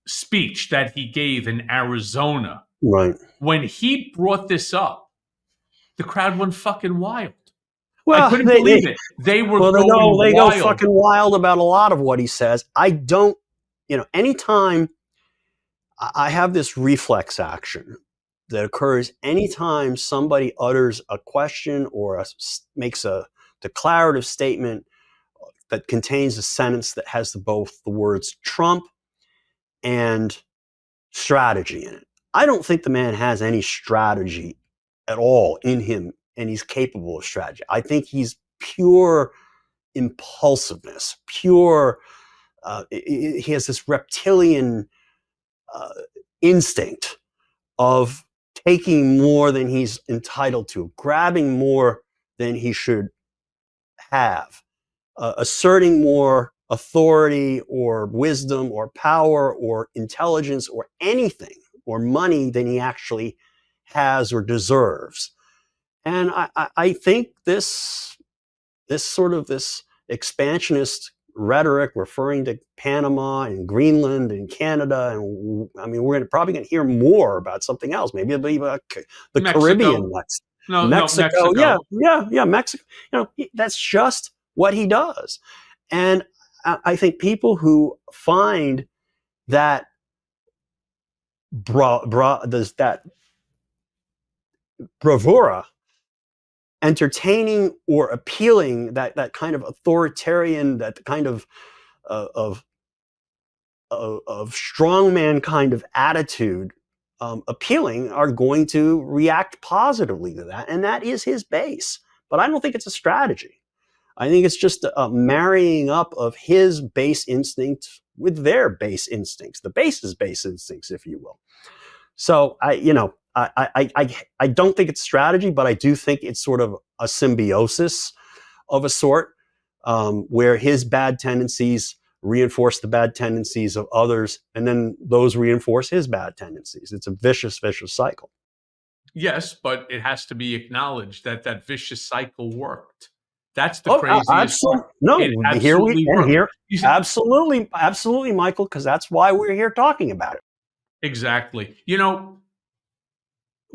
speech that he gave in Arizona, right, when he brought this up, the crowd went fucking wild. Well, I couldn't believe it. They were going wild. They go fucking wild about a lot of what he says. I don't, anytime I have this reflex action that occurs anytime somebody utters a question or makes a declarative statement that contains a sentence that has both the words Trump and strategy in it. I don't think the man has any strategy at all in him, and he's capable of strategy. I think he's pure impulsiveness, pure. He has this reptilian instinct of taking more than he's entitled to, grabbing more than he should have, asserting more authority or wisdom or power or intelligence or anything or money than he actually has or deserves. And I think this expansionist rhetoric referring to Panama and Greenland and Canada, and I mean, we're probably going to hear more about something else. Maybe it'll be about the Caribbean next. No, Mexico. Mexico. Yeah, Mexico. That's just what he does. And I think people who find that that bravura entertaining or appealing, that kind of authoritarian, that kind of strongman kind of attitude, appealing, are going to react positively to that, and that is his base. But I don't think it's a strategy. I think it's just a marrying up of his base instinct with their base instincts, the base's base instincts, if you will. So I don't think it's strategy, but I do think it's sort of a symbiosis of a sort, where his bad tendencies reinforce the bad tendencies of others, and then those reinforce his bad tendencies. It's a vicious cycle. Yes, but it has to be acknowledged that that vicious cycle worked. That's the craziest part. No, it absolutely worked. Absolutely, Michael, because that's why we're here talking about it. Exactly.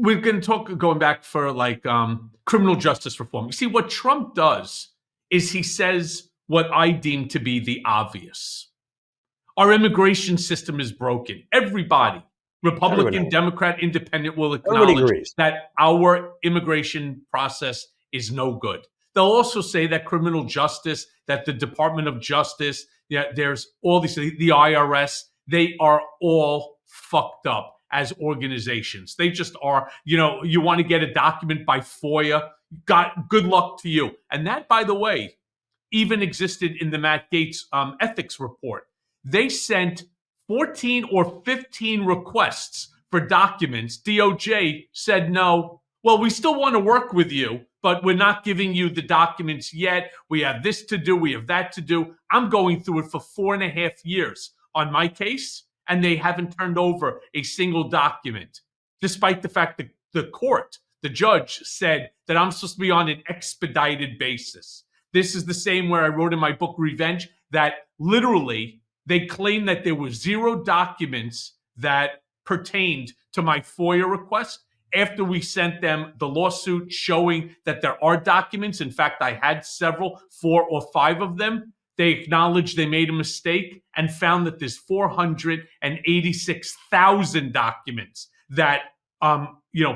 We're going to talk, going back for like criminal justice reform. You see, what Trump does is he says what I deem to be the obvious. Our immigration system is broken. Everybody, Republican, Democrat, Independent, will acknowledge that our immigration process is no good. They'll also say that criminal justice, that the Department of Justice, there's all these, the IRS, they are all fucked up as organizations. They just are. You want to get a document by FOIA, good luck to you. And that, by the way, even existed in the Matt Gaetz ethics report. They sent 14 or 15 requests for documents. DOJ said no. Well, we still want to work with you, but we're not giving you the documents yet. We have this to do. We have that to do. I'm going through it for 4.5 years on my case, and they haven't turned over a single document, despite the fact that the judge said that I'm supposed to be on an expedited basis. This is the same where I wrote in my book, Revenge, that literally they claim that there were 0 documents that pertained to my FOIA request after we sent them the lawsuit showing that there are documents. In fact, I had 4 or 5 of them. They acknowledged they made a mistake and found that there's 486,000 documents that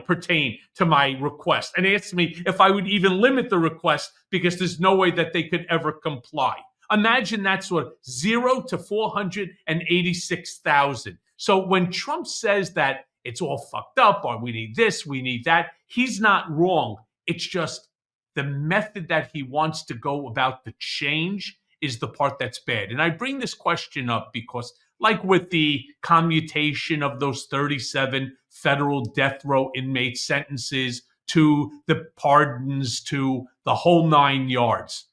pertain to my request, and asked me if I would even limit the request because there's no way that they could ever comply. Imagine that sort of 0 to 486,000. So when Trump says that it's all fucked up, or we need this, we need that, he's not wrong. It's just the method that he wants to go about the change is the part that's bad. And I bring this question up because, like with the commutation of those 37 federal death row inmate sentences, to the pardons, to the whole 9 yards,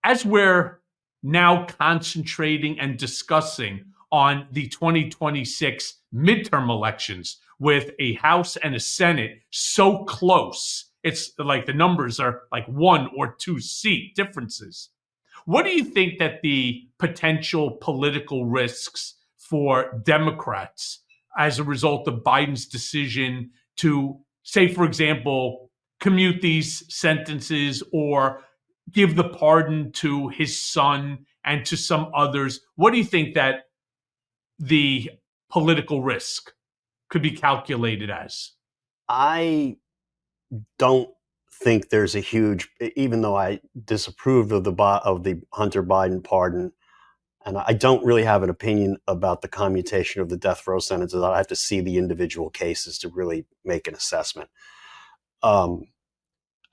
as we're now concentrating and discussing on the 2026 midterm elections with a House and a Senate so close, it's like the numbers are like 1 or 2 seat differences. What do you think that the potential political risks for Democrats as a result of Biden's decision to, say, for example, commute these sentences or give the pardon to his son and to some others? What do you think that the political risk could be calculated as? I don't think there's a huge, even though I disapproved of the Hunter Biden pardon, and I don't really have an opinion about the commutation of the death row sentences. I have to see the individual cases to really make an assessment. I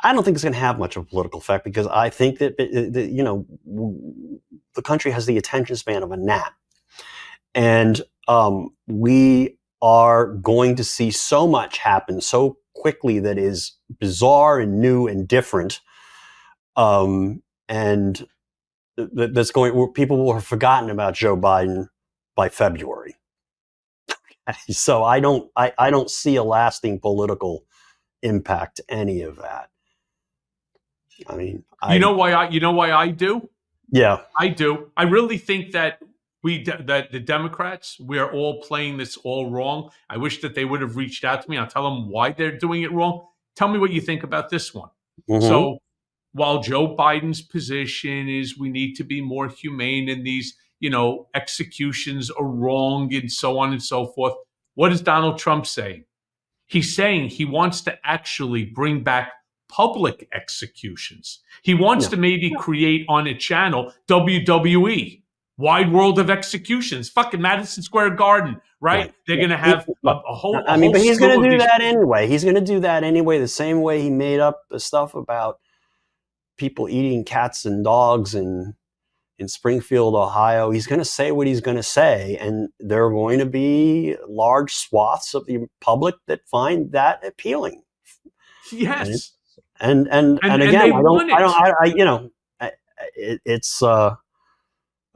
don't think it's going to have much of a political effect because I think that the country has the attention span of a gnat, and we are going to see so much happen so quickly that is bizarre and new and different, and that's going. People will have forgotten about Joe Biden by February. So I don't see a lasting political impact to any of that. I mean, You know why I do? yeah. I do. I really think that that the Democrats, we're all playing this all wrong. I wish that they would have reached out to me. I'll tell them why they're doing it wrong. Tell me what you think about this one. Mm-hmm. So while Joe Biden's position is we need to be more humane and these, executions are wrong and so on and so forth, what is Donald Trump saying? He's saying he wants to actually bring back public executions. He wants Yeah. to maybe create on a channel WWE, Wide World of Executions, fucking Madison Square Garden, right? Right. They're Yeah. going to have Look, a whole but he's slew going to of do these. that anyway. He's going to do that anyway, the same way he made up the stuff about people eating cats and dogs in Springfield, Ohio. He's going to say what he's going to say, and there are going to be large swaths of the public that find that appealing. Yes. And And again, they want it. it's I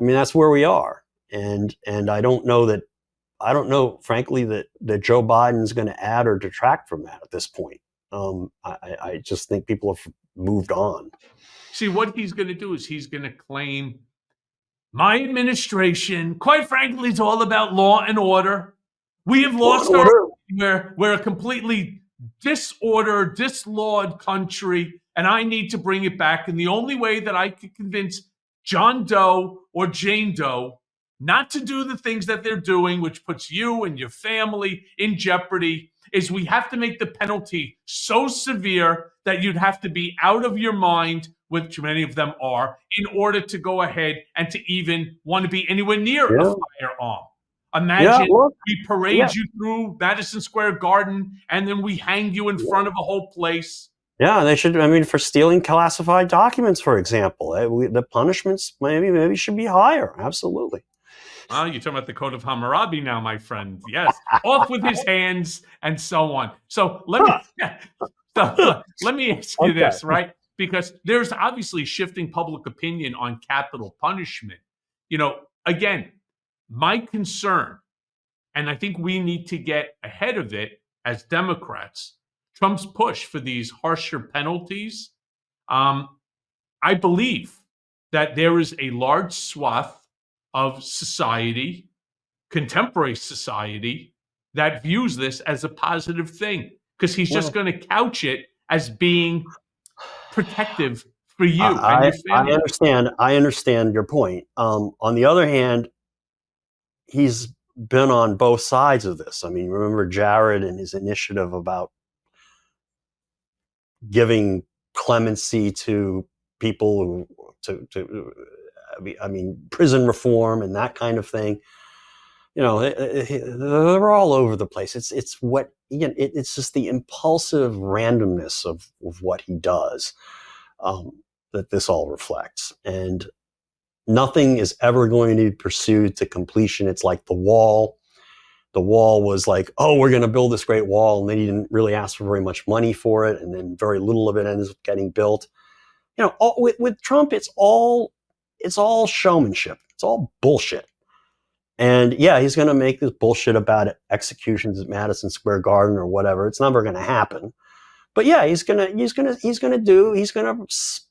mean, that's where we are, and I don't know, frankly, that Joe Biden's going to add or detract from that at this point. I just think people have moved on. See, what he's going to do is he's going to claim my administration, quite frankly, it's all about law and order. We have lost our we're a completely dislawed country, and I need to bring it back. And the only way that I could convince John Doe or Jane Doe not to do the things that they're doing, which puts you and your family in jeopardy, is we have to make the penalty so severe that you'd have to be out of your mind, which many of them are, in order to go ahead and to even want to be anywhere near a firearm. Imagine we parade you through Madison Square Garden and then we hang you in front of a whole place. Yeah, they should. I mean, for stealing classified documents, for example, the punishments maybe should be higher. Absolutely. You're talking about the Code of Hammurabi now, my friend. Yes, off with his hands and so on. So let me ask you this, right? Because there's obviously shifting public opinion on capital punishment. Again, my concern, and I think we need to get ahead of it as Democrats, Trump's push for these harsher penalties. I believe that there is a large swath of society, contemporary society, that views this as a positive thing because he's just going to couch it as being protective for you and your family. I understand your point. On the other hand, he's been on both sides of this. I mean, remember Jared and his initiative about giving clemency to people prison reform and that kind of thing. They're all over the place. It's just the impulsive randomness of what he does that this all reflects. And nothing is ever going to be pursued to completion. It's like the wall. The wall was like, oh, we're going to build this great wall, and they didn't really ask for very much money for it, and then very little of it ends up getting built. With Trump, it's all showmanship. It's all bullshit. And yeah, he's going to make this bullshit about executions at Madison Square Garden or whatever. It's never going to happen. But yeah, he's going to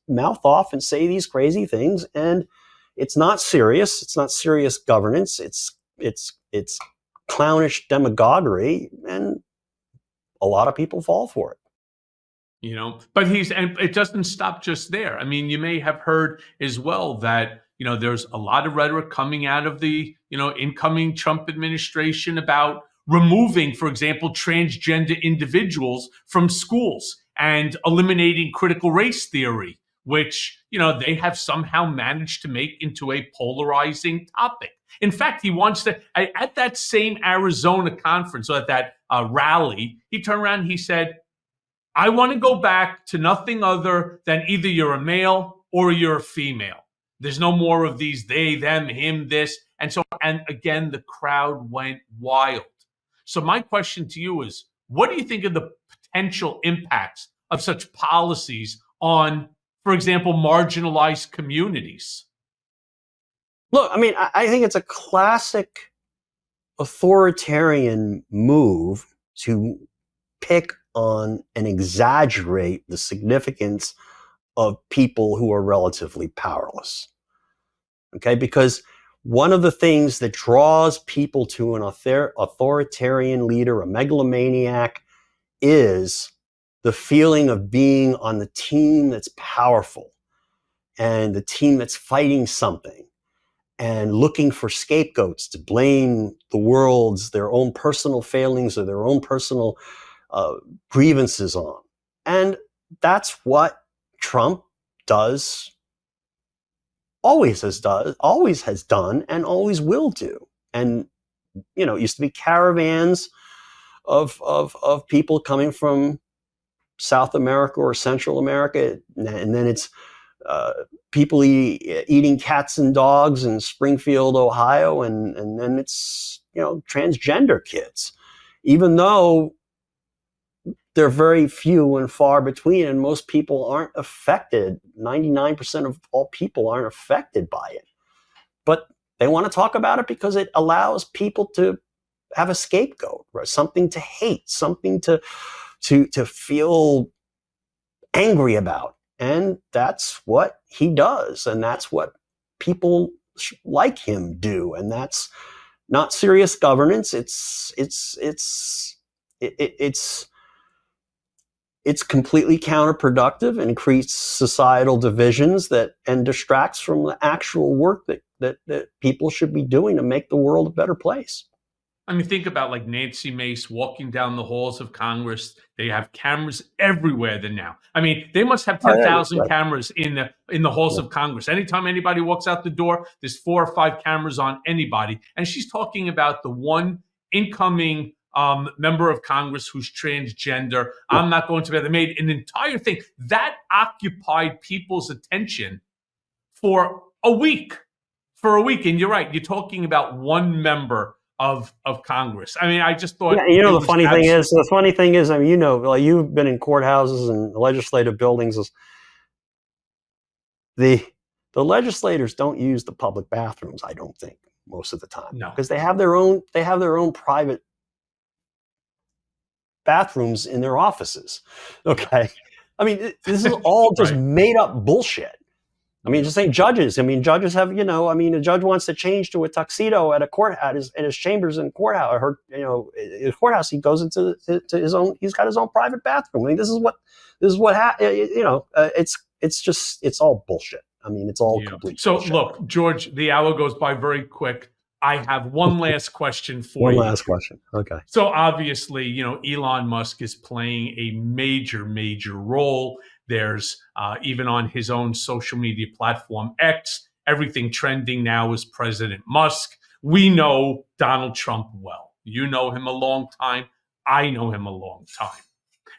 mouth off and say these crazy things, and it's not serious. It's not serious governance. It's clownish demagoguery, and a lot of people fall for it. But and it doesn't stop just there. I mean, you may have heard as well that there's a lot of rhetoric coming out of the incoming Trump administration about removing, for example, transgender individuals from schools and eliminating critical race theory, which they have somehow managed to make into a polarizing topic. In fact, he wants to, at that same Arizona conference, or at that rally, he turned around and he said, I want to go back to nothing other than either you're a male or you're a female. There's no more of these they, them, him, this. And again, the crowd went wild. So my question to you is, what do you think of the potential impacts of such policies on, for example, marginalized communities? Look, I mean, I think it's a classic authoritarian move to pick on and exaggerate the significance of people who are relatively powerless. Okay, because one of the things that draws people to an authoritarian leader, a megalomaniac, is the feeling of being on the team that's powerful and the team that's fighting something and looking for scapegoats to blame the world's, their own personal failings or their own personal grievances on. And that's what Trump does, always has done, and always will do. And, you know, it used to be caravans of people coming from South America or Central America, and then it's people eating cats and dogs in Springfield, Ohio, and then it's, you know, transgender kids, even though they're very few and far between, and most people aren't affected. 99% of all people aren't affected by it, but they want to talk about it because it allows people to have a scapegoat, right? Something to hate, something to feel angry about. And that's what he does. And that's what people like him do. And that's not serious governance. It's completely counterproductive and creates societal divisions and distracts from the actual work that people should be doing to make the world a better place. I mean, think about like Nancy Mace walking down the halls of Congress. They have cameras everywhere now. I mean, they must have 10,000 cameras in the halls of Congress. Anytime anybody walks out the door, there's 4 or 5 cameras on anybody. And she's talking about the one incoming member of Congress who's transgender. I'm not going to be. They made an entire thing that occupied people's attention for a week. And you're right. You're talking about one member of Congress. I mean, I just thought. Yeah, you know, the funny thing is, I mean, you know, like you've been in courthouses and legislative buildings. The legislators don't use the public bathrooms, I don't think, most of the time. No, because they have their own private bathrooms in their offices. Okay, I mean, this is all just made up bullshit. I mean, just saying judges. I mean, judges have, you know, I mean, a judge wants to change to a tuxedo at a court at his chambers in courthouse. I heard, you know, in the courthouse, he goes into his own. He's got his own private bathroom. I mean, this is what you know. It's all bullshit. I mean, it's all complete. So bullshit. Look, George, the hour goes by very quick. I have one last question for you. One last question. Okay. So obviously, you know, Elon Musk is playing a major role. There's even on his own social media platform, X, everything trending now is President Musk. We know Donald Trump well. You know him a long time. I know him a long time.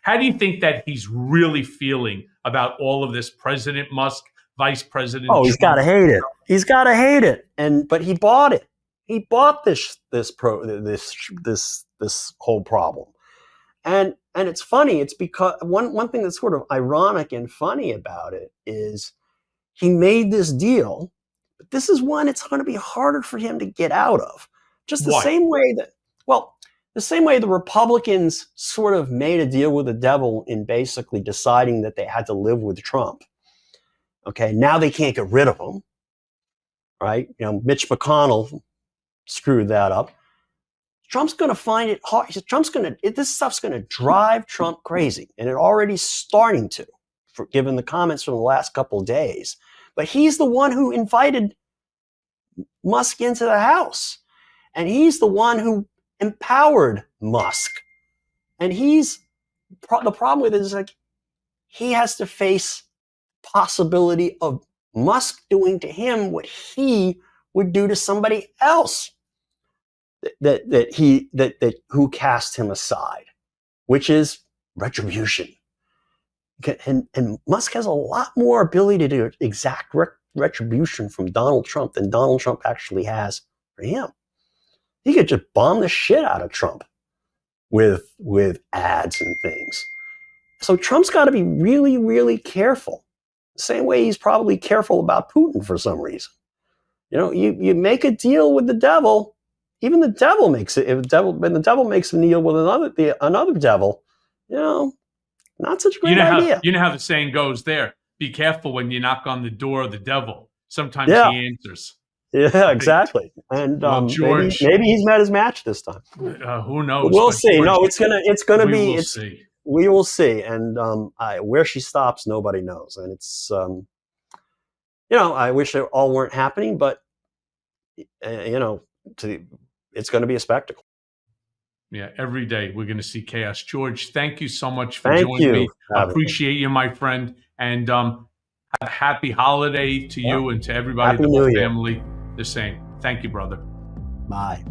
How do you think that he's really feeling about all of this? President Musk, Vice President Trump? He's got to hate it. He's got to hate it. But he bought it. He bought this whole problem. And it's funny. It's because one thing that's sort of ironic and funny about it is he made this deal, but this is one it's going to be harder for him to get out of. Just the same way the Republicans sort of made a deal with the devil in basically deciding that they had to live with Trump. Okay, now they can't get rid of him, right? You know, Mitch McConnell screwed that up. Trump's going to find it hard. This stuff's going to drive Trump crazy. And it already starting to, given the comments from the last couple of days. But he's the one who invited Musk into the House. And he's the one who empowered Musk. And the problem with it is like, he has to face possibility of Musk doing to him what he would do to somebody else that who cast him aside, which is retribution. And Musk has a lot more ability to exact retribution from Donald Trump than Donald Trump actually has for him. He could just bomb the shit out of Trump with ads and things. So Trump's got to be really, really careful. The same way he's probably careful about Putin for some reason. You know, you make a deal with the devil, even the devil makes it. When the devil makes him kneel with another devil, not such a great idea. You know how the saying goes there: be careful when you knock on the door of the devil. Sometimes he answers. Yeah, exactly. And well, George, maybe he's met his match this time. Who knows? But we'll see. George, no, it's gonna be. We will see. And where she stops, nobody knows. And it's I wish it all weren't happening, but it's going to be a spectacle. Yeah, every day we're going to see chaos. George, thank you so much for joining me. I appreciate you, my friend. And a happy holiday to you and to everybody, the whole family. The same. Thank you, brother. Bye.